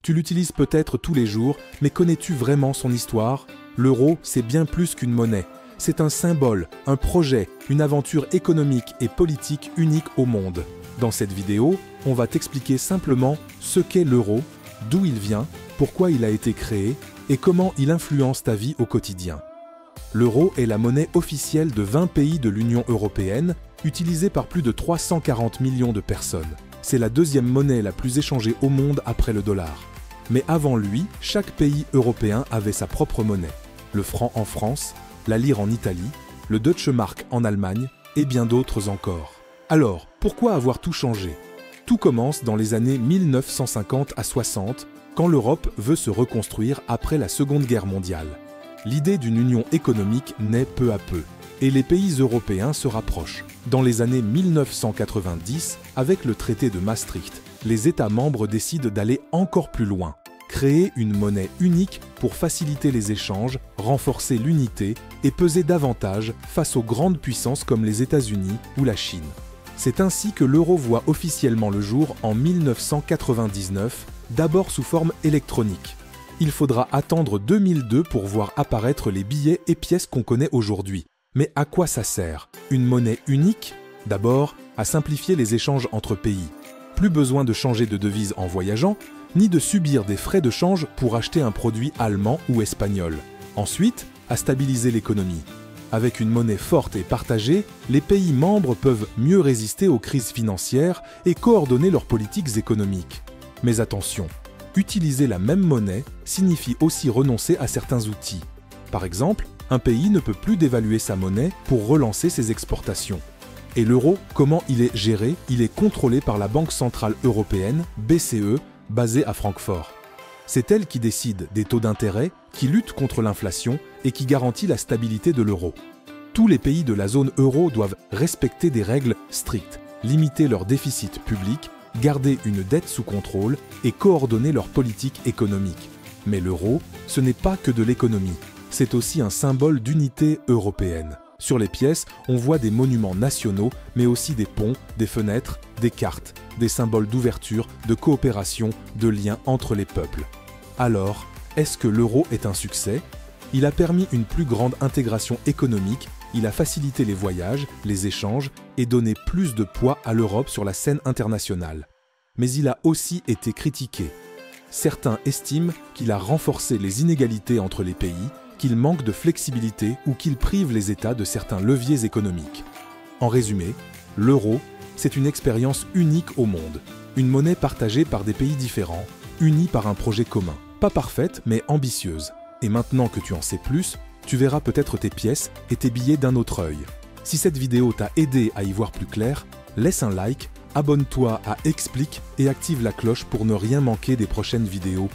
Tu l'utilises peut-être tous les jours, mais connais-tu vraiment son histoire? L'euro, c'est bien plus qu'une monnaie. C'est un symbole, un projet, une aventure économique et politique unique au monde. Dans cette vidéo, on va t'expliquer simplement ce qu'est l'euro, d'où il vient, pourquoi il a été créé et comment il influence ta vie au quotidien. L'euro est la monnaie officielle de 20 pays de l'Union européenne, utilisée par plus de 340 millions de personnes. C'est la deuxième monnaie la plus échangée au monde après le dollar. Mais avant lui, chaque pays européen avait sa propre monnaie. Le franc en France, la lire en Italie, le Deutsche Mark en Allemagne et bien d'autres encore. Alors, pourquoi avoir tout changé? Tout commence dans les années 1950 à 60, quand l'Europe veut se reconstruire après la Seconde Guerre mondiale. L'idée d'une union économique naît peu à peu, et les pays européens se rapprochent. Dans les années 1990, avec le traité de Maastricht, les États membres décident d'aller encore plus loin, créer une monnaie unique pour faciliter les échanges, renforcer l'unité et peser davantage face aux grandes puissances comme les États-Unis ou la Chine. C'est ainsi que l'euro voit officiellement le jour en 1999, d'abord sous forme électronique. Il faudra attendre 2002 pour voir apparaître les billets et pièces qu'on connaît aujourd'hui. Mais à quoi ça sert? Une monnaie unique? D'abord, à simplifier les échanges entre pays. Plus besoin de changer de devise en voyageant, ni de subir des frais de change pour acheter un produit allemand ou espagnol. Ensuite, à stabiliser l'économie. Avec une monnaie forte et partagée, les pays membres peuvent mieux résister aux crises financières et coordonner leurs politiques économiques. Mais attention, utiliser la même monnaie signifie aussi renoncer à certains outils. Par exemple, un pays ne peut plus dévaluer sa monnaie pour relancer ses exportations. Et l'euro, comment il est géré? Il est contrôlé par la Banque Centrale Européenne, BCE, basée à Francfort. C'est elle qui décide des taux d'intérêt, qui lutte contre l'inflation et qui garantit la stabilité de l'euro. Tous les pays de la zone euro doivent respecter des règles strictes, limiter leur déficit public, garder une dette sous contrôle et coordonner leur politique économique. Mais l'euro, ce n'est pas que de l'économie, c'est aussi un symbole d'unité européenne. Sur les pièces, on voit des monuments nationaux, mais aussi des ponts, des fenêtres, des cartes, des symboles d'ouverture, de coopération, de lien entre les peuples. Alors, est-ce que l'euro est un succès? Il a permis une plus grande intégration économique, il a facilité les voyages, les échanges et donné plus de poids à l'Europe sur la scène internationale. Mais il a aussi été critiqué. Certains estiment qu'il a renforcé les inégalités entre les pays, qu'il manque de flexibilité ou qu'il prive les États de certains leviers économiques. En résumé, l'euro, c'est une expérience unique au monde, une monnaie partagée par des pays différents, unis par un projet commun. Pas parfaite, mais ambitieuse. Et maintenant que tu en sais plus, tu verras peut-être tes pièces et tes billets d'un autre œil. Si cette vidéo t'a aidé à y voir plus clair, laisse un like, abonne-toi à Explique et active la cloche pour ne rien manquer des prochaines vidéos